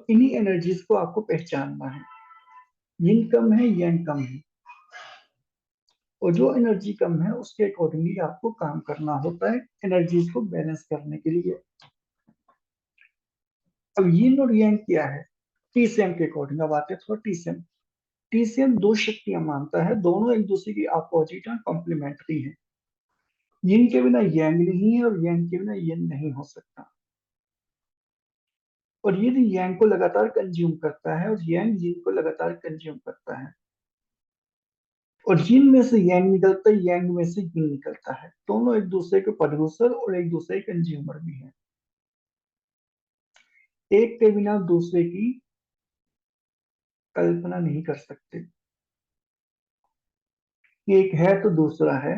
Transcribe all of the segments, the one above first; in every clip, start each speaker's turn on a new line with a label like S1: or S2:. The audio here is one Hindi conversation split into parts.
S1: इन्हीं एनर्जीज को आपको पहचानना है। यिन कम है, yang कम है, और जो एनर्जी कम है उसके अकॉर्डिंगली आपको काम करना होता है एनर्जीज को बैलेंस करने के लिए। अब यिन और yang क्या है टीसीएम के अकॉर्डिंग। अब आते हैं थोड़ा टीसीएम। टीसीएम दो शक्तियां मानता है, दोनों एक दूसरे की अपोजिट और कॉम्प्लीमेंट्री है। यिन के बिना yang नहीं है और yang के बिना यिन नहीं हो सकता। और यदि yang को लगातार कंज्यूम करता है और yang यिन को लगातार कंज्यूम करता है, और यिन में से yang निकलता है, yang में से यिन निकलता है, दोनों एक दूसरे के प्रोड्यूसर और एक दूसरे के कंज्यूमर भी हैं। एक के बिना दूसरे की कल्पना नहीं कर सकते। एक है तो दूसरा है,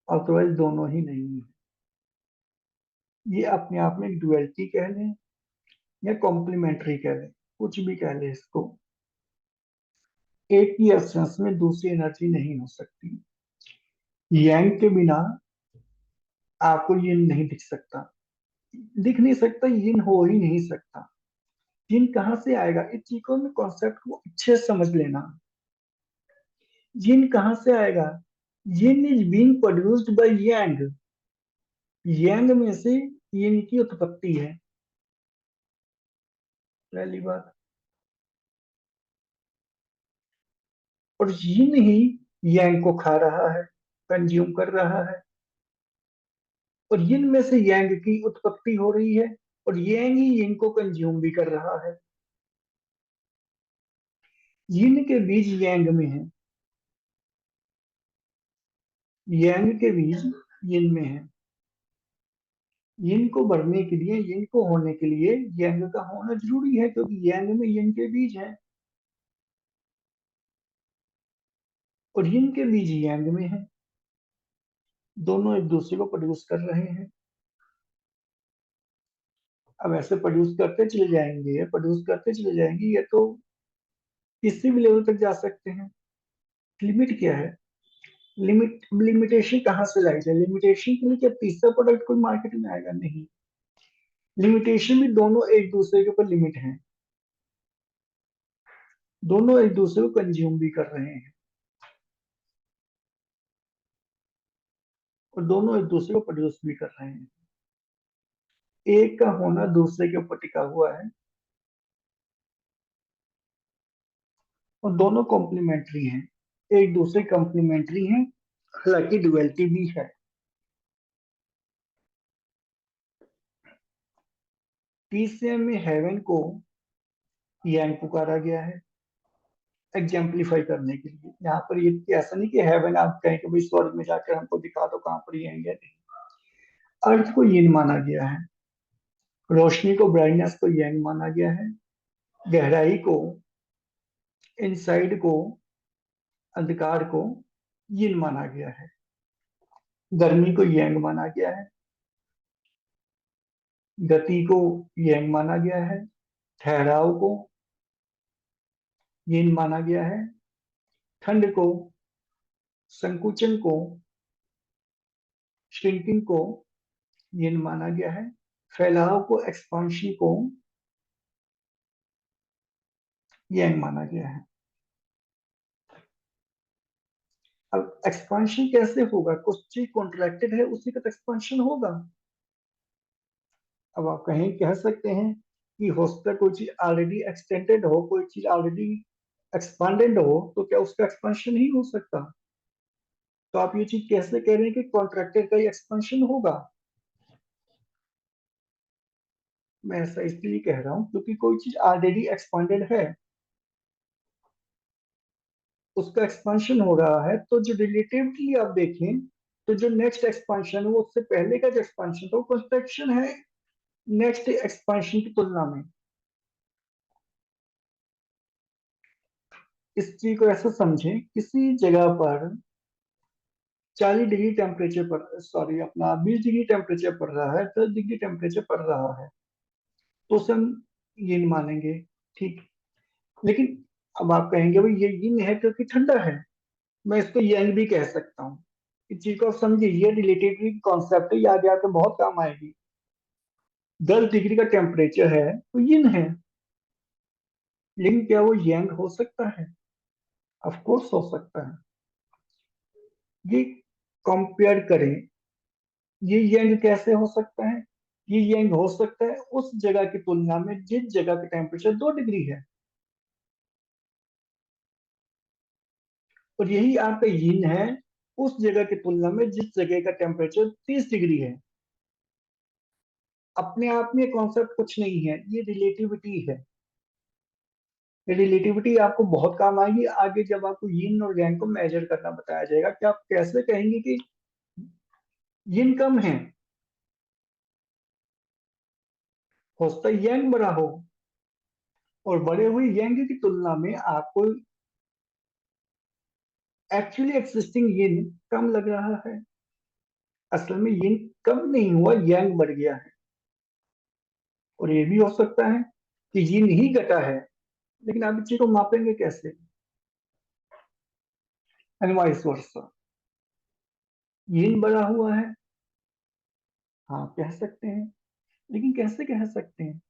S1: अदरवाइज दोनों ही नहीं है। ये अपने आप में एक डुअलिटी कह लें या कॉम्प्लीमेंट्री कह लें, कुछ भी कह लें इसको। एक की एब्सेंस में दूसरी एनर्जी नहीं हो सकती। yang के बिना आपको yin नहीं दिख सकता, दिख नहीं सकता, yin हो ही नहीं सकता। yin कहाँ से आएगा, इस चीज को में कॉन्सेप्ट को अच्छे से समझ लेना। yin कहाँ से आएगा, yin is being produced by yang, yang में से yin की उत्पत्ति है, पहली बात। और yin ही yang को खा रहा है, कंज्यूम कर रहा है, और yin में से yang की उत्पत्ति हो रही है, और yang ही yin को कंज्यूम भी कर रहा है। yin के बीज yang में है, yang के बीज yin में है। yin को बढ़ने के लिए, yin को होने के लिए yang का होना जरूरी है, क्योंकि yang में yin के बीज है और yin के बीज yang में है, दोनों एक दूसरे को प्रोड्यूस कर रहे हैं। अब ऐसे प्रोड्यूस करते चले जाएंगे, प्रोड्यूस करते चले जाएंगे, ये तो किसी भी लेवल तक जा सकते हैं। लिमिट क्या है, लिमिटेशन कहाँ से लाई जाए, लिमिटेशन के लिए क्या तीसरा प्रोडक्ट कोई मार्केट में आएगा, नहीं। लिमिटेशन भी दोनों एक दूसरे के ऊपर लिमिट है, दोनों एक दूसरे को कंज्यूम भी कर रहे हैं और दोनों एक दूसरे को प्रोड्यूस भी कर रहे हैं। एक का होना दूसरे के ऊपर टिका हुआ है और दोनों कॉम्प्लीमेंट्री हैं, एक दूसरे कॉम्प्लीमेंट्री हैं, हालांकि डुअलिटी भी है। टीसीएम में हेवन को yang पुकारा गया है एग्जाम्पलीफाई करने के लिए। यहाँ पर ये ऐसा नहीं कि हेवन आप कहें कि भाई स्वर्ग में जाकर हमको दिखा दो कहाँ पर yang है, नहीं। अर्थ को yin माना गया है, रोशनी को ब्राइटनेस को yang माना गया है, गहराई को, इनसाइड को, अंधकार को yin माना गया है, गर्मी को yang माना गया है, गति को yang माना गया है, ठहराव को yin माना गया है, ठंड को, संकुचन को, श्रिंकिंग को yin माना गया है, फैलाव को, एक्सपांशन को yang माना गया है। अब एक्सपांशन कैसे होगा, कुछ चीज कॉन्ट्रैक्टेड है उसी का एक्सपांशन होगा। अब आप कहीं कह सकते हैं कि हो सकता है कोई चीज ऑलरेडी एक्सटेंडेड हो, कोई चीज ऑलरेडी एक्सपांडेड हो, तो क्या उसका एक्सपांशन ही हो सकता। तो आप ये चीज कैसे कह रहे हैं कि कॉन्ट्रैक्टेड का ही एक्सपांशन होगा। मैं ऐसा इसलिए कह रहा हूं क्योंकि कोई चीज ऑलरेडी एक्सपांडेड है, उसका एक्सपांशन हो रहा है, तो जो रिलेटिवली आप देखें तो जो नेक्स्ट एक्सपांशन है वो उससे पहले का जो एक्सपांशन था वो कंस्ट्रक्शन है नेक्स्ट एक्सपांशन की तुलना में। इस चीज को ऐसा समझें, किसी जगह पर 40 डिग्री टेम्परेचर पर, सॉरी अपना 20 डिग्री टेम्परेचर पड़ रहा है, 10 डिग्री टेम्परेचर पड़ रहा है, तो उसे हम यिन मानेंगे, ठीक। लेकिन अब आप कहेंगे भाई ये यिन है क्योंकि ठंडा है, मैं इसको यंग भी कह सकता हूँ। इस चीज को आप समझिए, ये रिलेटिविटी कॉन्सेप्ट है, ये आगे आके बहुत काम आएगी। 10 डिग्री का टेम्परेचर है तो यिन है, लेकिन क्या वो यांग हो सकता है? ऑफ कोर्स हो सकता है। ये कंपेयर करें, ये यंग कैसे हो सकता है? ये यंग हो सकता है उस जगह की तुलना में जिस जगह का टेम्परेचर 2 डिग्री है, और यही आपका यिन है उस जगह की तुलना में जिस जगह का टेम्परेचर 30 डिग्री है। अपने आप में कॉन्सेप्ट कुछ नहीं है, ये रिलेटिविटी है। ये रिलेटिविटी आपको बहुत काम आएगी आगे जब आपको यिन और यांग को मेजर करना बताया जाएगा कि आप कैसे कहेंगे कि यिन कम है, हो सकता है यांग बड़ा हो, और बड़े हुए यांग की तुलना में आपको एक्चुअली एक्सिस्टिंग यिन कम लग रहा है। असल में यिन कम नहीं हुआ, यांग बढ़ गया है। और ये भी हो सकता है कि यिन ही घटा है, लेकिन आप इस चीज को मापेंगे कैसे? And vice versa. यिन बढ़ा हुआ है, हाँ कह सकते हैं, लेकिन कैसे कह सकते हैं?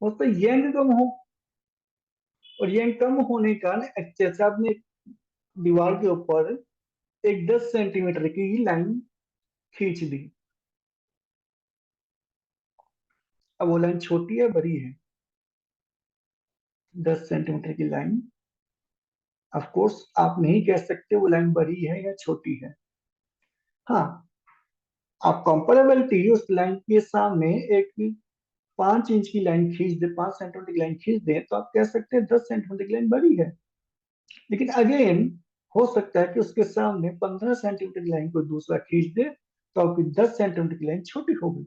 S1: हो सकता है यांग कम हो, और यांग कम होने का जैसे आपने दीवार के ऊपर एक 10 सेंटीमीटर की लाइन खींच दी, अब वो लाइन छोटी है बड़ी है? 10 सेंटीमीटर की लाइन, ऑफ कोर्स आप नहीं कह सकते वो लाइन बड़ी है या छोटी है। हाँ, आप कंपेरेबिलिटी उस लाइन के सामने एक 5 इंच की लाइन खींच दे, 5 सेंटीमीटर की लाइन खींच दे, तो आप कह सकते हैं 10 सेंटीमीटर की लाइन बड़ी है। लेकिन अगेन हो सकता है कि उसके सामने 15 सेंटीमीटर की लाइन कोई दूसरा खींच दे, तो आपकी 10 सेंटीमीटर की लाइन छोटी हो गई।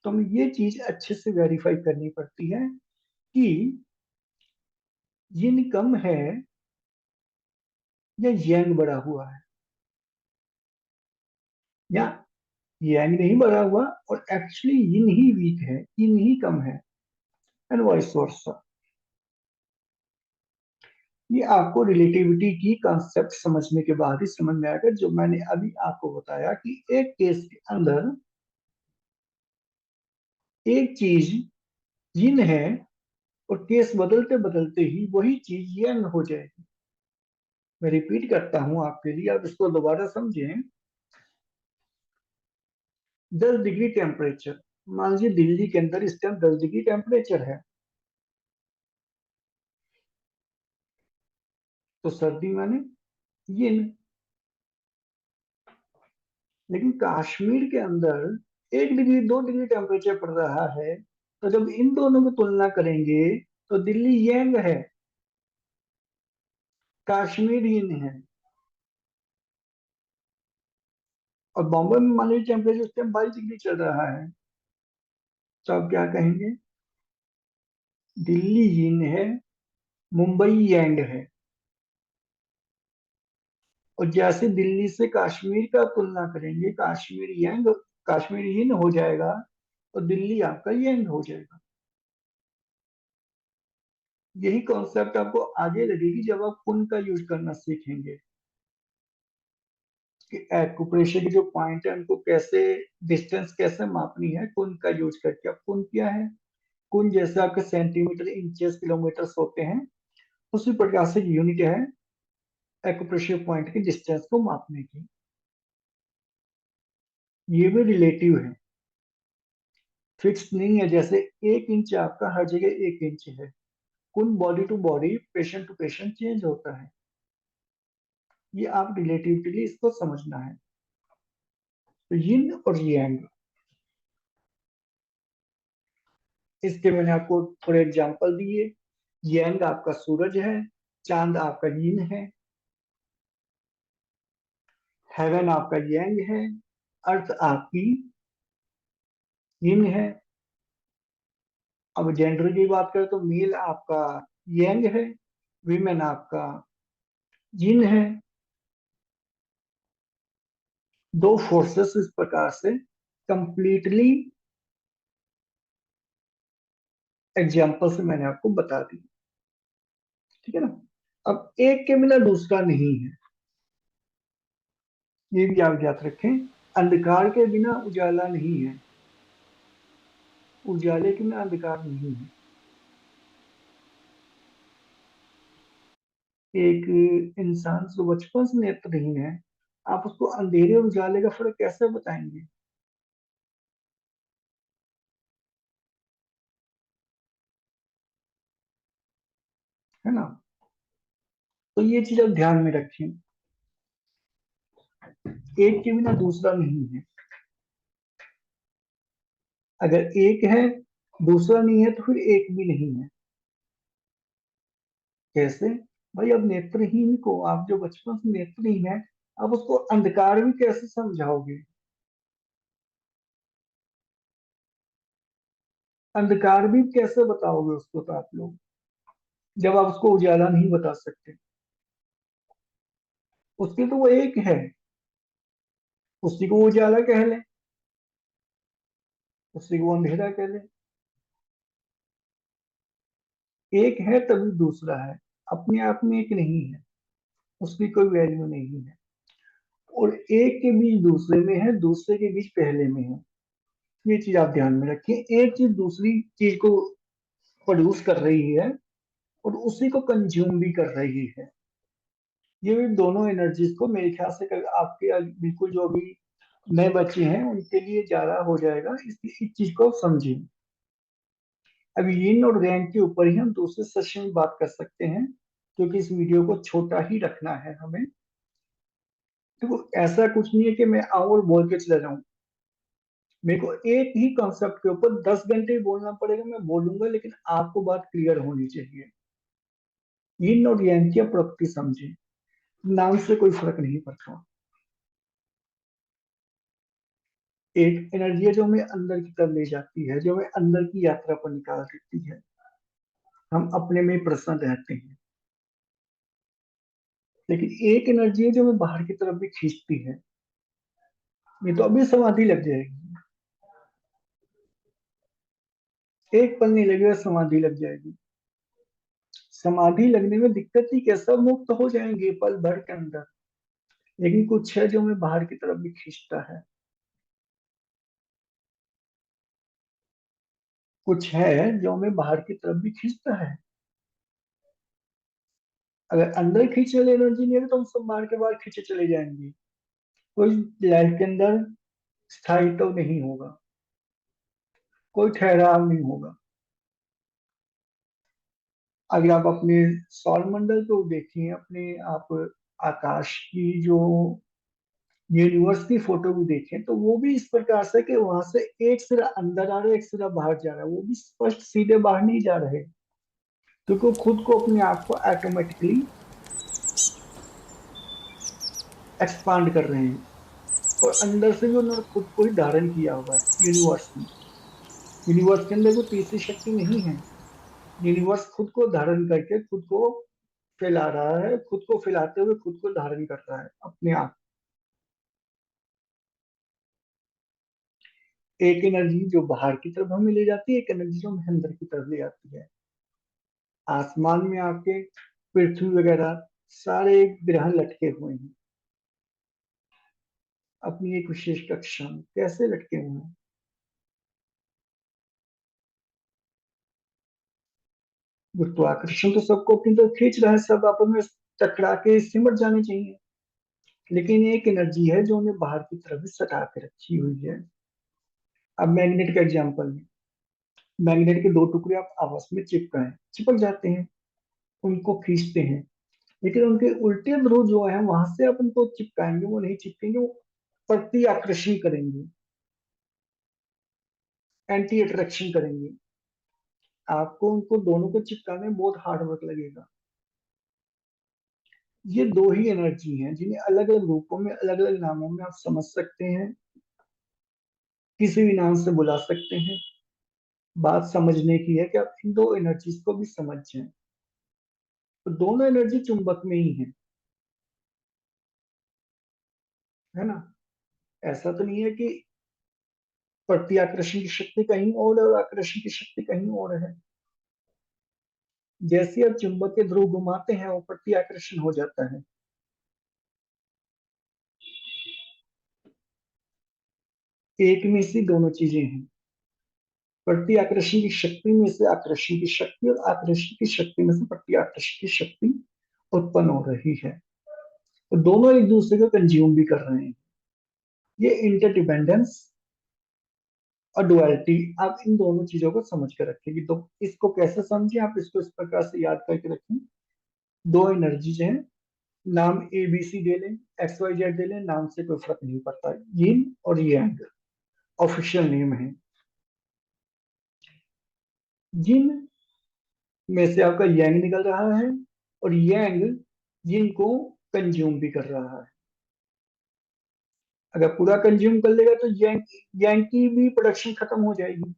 S1: तो हमें ये चीज अच्छे से वेरीफाई करनी पड़ती है कि यिन कम है या यांग बढ़ा हुआ है, या यांग नहीं बढ़ा हुआ और एक्चुअली यिन ही वीक है, यिन ही कम है, एंड वाइस वर्सा। ये आपको रिलेटिविटी की कॉन्सेप्ट समझने के बाद ही समझ में आएगा, जो मैंने अभी आपको बताया कि एक केस के अंदर एक चीज यिन है, और केस बदलते बदलते ही वही चीज यंग हो जाएगी। मैं रिपीट करता हूं आपके लिए, आप इसको दोबारा समझें। 10 डिग्री टेम्परेचर, मान लीजिए दिल्ली के अंदर इस टाइम 10 डिग्री टेम्परेचर है, तो सर्दी माने यिन। लेकिन कश्मीर के अंदर 1 डिग्री 2 डिग्री टेम्परेचर पड़ रहा है, तो जब इन दोनों की तुलना करेंगे तो दिल्ली यंग है, कश्मीर यिन है। और बॉम्बे में मान लीजिए टेम्परेचर उस टाइम 22 डिग्री चल रहा है, तो आप क्या कहेंगे? दिल्ली यिन है, मुंबई यांग है। और जैसे दिल्ली से कश्मीर का तुलना करेंगे, कश्मीर यंग, कश्मीर यिन हो जाएगा, और दिल्ली आपका यंग हो जाएगा। यही कॉन्सेप्ट आपको आगे लगेगी जब आप कुन का यूज करना सीखेंगे, कि एक्यूप्रेशर के जो पॉइंट है उनको कैसे, डिस्टेंस कैसे मापनी है कुन का यूज करके। अब कुन क्या है? कुन जैसे आपके सेंटीमीटर इंचेस किलोमीटर होते हैं, उसी प्रकार से यूनिट है एक्यूप्रेशर पॉइंट की डिस्टेंस को मापने की। ये भी रिलेटिव है, फिक्स नहीं है। जैसे 1 इंच आपका हर जगह 1 इंच है, कुन body to body, patient to patient change होता है। ये आप रिलेटिविटी इसको समझना है। तो यिन और यांग, इसके मैंने आपको थोड़े एग्जांपल दिए। यांग आपका सूरज है, चांद आपका यिन है, हेवन आपका यांग है, अर्थ आपकी यिन है। अब जेंडर की बात करें तो मेल आपका यांग है, वीमेन आपका यिन है। दो फोर्सेस इस प्रकार से कंप्लीटली एग्जाम्पल से मैंने आपको बता दी, ठीक है ना? अब एक के बिना दूसरा नहीं है, ये भी आप याद रखें। अंधकार के बिना उजाला नहीं है, उजाले के बिना अंधकार नहीं है। एक इंसान जो बचपन से नेत्रहीन है, आप उसको अंधेरे और उजाले का फर्क कैसे बताएंगे? है ना? तो ये चीज आप ध्यान में रखें, एक के बिना दूसरा नहीं है। अगर एक है, दूसरा नहीं है, तो फिर एक भी नहीं है। कैसे? भाई, अब नेत्रहीन को, आप जो बचपन से नेत्रहीन है, आप उसको अंधकार भी कैसे समझाओगे? अंधकार भी कैसे बताओगे उसको, तो आप लोग, जब आप उसको उजाला नहीं बता सकते? उसके तो वो एक है, उसी को वो उजाला कह ले, उसी को वो अंधेरा कह ले। एक है तभी दूसरा है, अपने आप में एक नहीं है, उसकी कोई वैल्यू नहीं है। और एक के बीच दूसरे में है, दूसरे के बीच पहले में है। ये चीज आप ध्यान में रखिए, एक चीज दूसरी चीज को प्रोड्यूस कर रही है और उसी को कंज्यूम भी कर रही है। ये भी दोनों एनर्जीज को मेरे ख्याल से आपके बिल्कुल जो भी नए बच्चे हैं उनके लिए ज्यादा हो जाएगा, इसलिए इस चीज को समझिए। अब यिन और yang के ऊपर ही हम दूसरे सेशन में बात कर सकते हैं, क्योंकि इस वीडियो को छोटा ही रखना है हमें। देखो, ऐसा कुछ नहीं है कि मैं आऊं और बोल के चला जाऊं। मेरे को एक ही कॉन्सेप्ट के ऊपर 10 घंटे बोलना पड़ेगा, मैं बोलूंगा, लेकिन आपको बात क्लियर होनी चाहिए। यिन और yang की प्रकृति समझे, नाम से कोई फर्क नहीं पड़ता। एक एनर्जी है जो हमें अंदर की तरफ ले जाती है, जो हमें अंदर की यात्रा पर निकाल देती है, हम अपने में प्रसन्न रहते हैं। लेकिन एक एनर्जी है जो हमें बाहर की तरफ भी खींचती है। ये तो अभी समाधि लग जाएगी, एक पल नहीं लगेगा, समाधि लग जाएगी। समाधि लगने में दिक्कत ही क्या, सब मुक्त हो जाएंगे पल भर के अंदर। लेकिन कुछ है जो हमें बाहर की तरफ भी खींचता है, कुछ है जो हमें बाहर की तरफ भी खींचता है। अगर अंदर खींचने वाली एनर्जी नहीं है तो हम सब बाहर के बाहर खींचे चले जाएंगे। कोई लाइफ के अंदर स्थायित्व तो नहीं होगा, कोई ठहराव नहीं होगा। अगर आप अपने सौर मंडल को देखें, अपने आप आकाश की जो यूनिवर्स की फोटो भी देखें, तो वो भी इस प्रकार से कि वहां से एक सिरा अंदर आ रहा है, एक सिरा बाहर जा रहा है, वो भी स्पष्ट सीधे बाहर नहीं जा रहे, क्योंकि वो खुद को, अपने आप को ऑटोमेटिकली एक्सपांड कर रहे हैं। और अंदर से भी उन्होंने खुद को ही धारण किया हुआ है यूनिवर्स में। यूनिवर्स के अंदर कोई तीसरी शक्ति नहीं है। यूनिवर्स खुद को धारण करके खुद को फैला रहा है, खुद को फैलाते हुए खुद को धारण कर रहा है अपने आप। एक एनर्जी जो बाहर की तरफ हमें ले जाती है, एक एनर्जी जो हमें अंदर की तरफ ले जाती है। आसमान में आपके पृथ्वी वगैरह सारे ग्रह लटके हुए हैं, अपनी एक विशेष कक्षा में कैसे लटके हुए हैं? गुरुत्वाकर्षण तो सबको अपनी तरफ खींच रहा है, सब आपस में टकरा के सिमट जाने चाहिए। लेकिन एक एनर्जी है जो हमें बाहर की तरफ सटा के रखी हुई है। अब मैग्नेट का एग्जांपल है। मैग्नेट के दो टुकड़े आप आपस में चिपकाएं, चिपक जाते हैं, उनको खींचते हैं। लेकिन उनके उल्टे ध्रुव जो है, वहां से आप उनको चिपकाएंगे, वो नहीं चिपकेंगे, वो प्रति आकर्षण करेंगे, एंटी अट्रैक्शन करेंगे। आपको उनको दोनों को चिपकाने में बहुत हार्ड वर्क लगेगा। ये दो ही एनर्जी हैं जिन्हें अलग अलग रूपों में, अलग अलग नामों में आप समझ सकते हैं, किसी भी नाम से बुला सकते हैं। बात समझने की है कि आप इन दो एनर्जीज को भी समझ जाएं। तो दोनों एनर्जी चुंबक में ही है। है ना? ऐसा तो नहीं है कि प्रति आकर्षण की शक्ति कहीं और है और आकर्षण की शक्ति कहीं और है। जैसे आप चुंबक के ध्रुव घुमाते हैं, वो प्रति आकर्षण हो जाता है। एक में से दोनों चीजें हैं। प्रति आकर्षण की शक्ति में से आकर्षण की शक्ति और आकर्षण की शक्ति में से प्रति आकर्षण की शक्ति उत्पन्न हो रही है। तो दोनों एक दूसरे को कंज्यूम भी कर रहे हैं। ये इंटरडिपेंडेंस और डुअलिटी, आप इन दोनों चीजों को समझ कर रखेंगे। तो इसको कैसे समझे, आप इसको इस प्रकार से याद करके रखें। दो एनर्जीज हैं, नाम ए बी सी दे लें, एक्स वाई जेड दे लें, नाम से कोई फर्क नहीं पड़ता, यिन और यांग ऑफिशियल नेम है। यिन में से आपका यांग निकल रहा है और यांग यिन को कंज्यूम भी कर रहा है। अगर पूरा कंज्यूम कर लेगा तो यांग यांग की भी प्रोडक्शन खत्म हो जाएगी।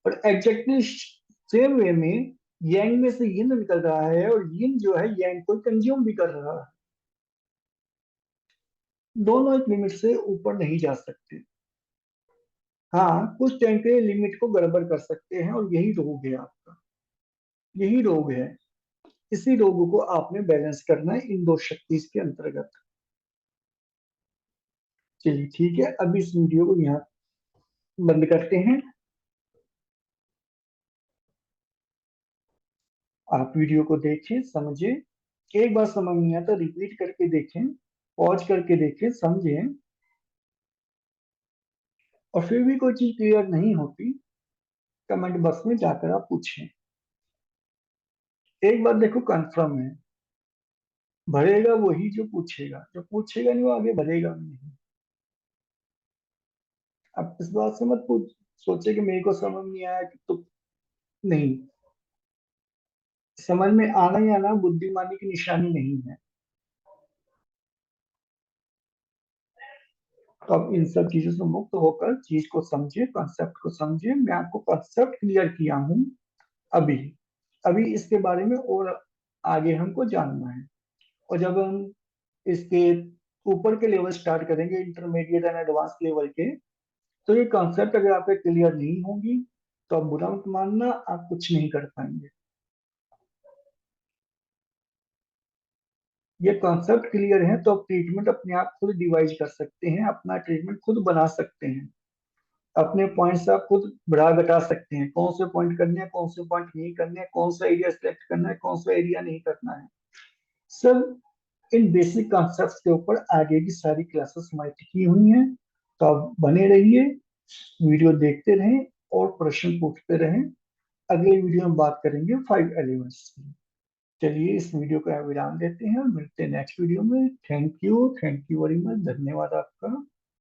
S1: और एग्जैक्टली सेम वे में यांग में से यिन निकल रहा है और यिन जो है यांग को कंज्यूम भी कर रहा है। दोनों एक लिमिट से ऊपर नहीं जा सकते। हाँ, कुछ टाइम के लिए लिमिट को गड़बड़ कर सकते हैं और यही रोग है आपका, यही रोग है। इसी रोग को आपने बैलेंस करना है इन दो शक्ति के अंतर्गत। चलिए ठीक है, अभी इस वीडियो को यहाँ बंद करते हैं। आप वीडियो को देखें, समझें। एक बार समझ नहीं आता रिपीट करके देखें, पॉज करके देखें, समझें। और फिर भी कोई चीज क्लियर नहीं होती, कमेंट बॉक्स में जाकर आप पूछें। एक बात देखो कंफर्म है, भरेगा वही जो पूछेगा, जो पूछेगा नहीं वो आगे भरेगा भी नहीं। अब इस बात से मत पूछ सोचे कि मेरे को समझ नहीं आया कि तो नहीं, समझ में आना ही आना बुद्धिमानी की निशानी नहीं है। तो अब इन सब चीजों से मुक्त होकर चीज को समझिए, कॉन्सेप्ट को समझिए। मैं आपको कॉन्सेप्ट क्लियर किया हूं अभी। अभी इसके बारे में और आगे हमको जानना है। और जब हम इसके ऊपर के लेवल स्टार्ट करेंगे, इंटरमीडिएट एंड एडवांस लेवल के, तो ये कॉन्सेप्ट अगर आपके क्लियर नहीं होंगी तो आप बुरा मत मानना, आप कुछ नहीं कर पाएंगे। ये कॉन्सेप्ट क्लियर है तो आप ट्रीटमेंट अपने आप खुद डिवाइज कर सकते हैं, अपना ट्रीटमेंट खुद बना सकते हैं। अपने पॉइंट्स आप खुद बढ़ा घटा सकते हैं, कौन से पॉइंट करने हैं, कौन से पॉइंट नहीं करने हैं, कौन सा एरिया सिलेक्ट करना है, कौन सा एरिया नहीं करना है। सब इन बेसिक कॉन्सेप्ट्स के ऊपर आगे की सारी क्लासेस हमारी टिकी हुई हैं। तो आप बने रहिए, वीडियो देखते रहें और प्रश्न पूछते रहें। अगले वीडियो में बात करेंगे 5 एलिमेंट्स की। चलिए इस वीडियो का विराम देते हैं और मिलते हैं नेक्स्ट वीडियो में। थैंक यू वेरी मच, धन्यवाद आपका।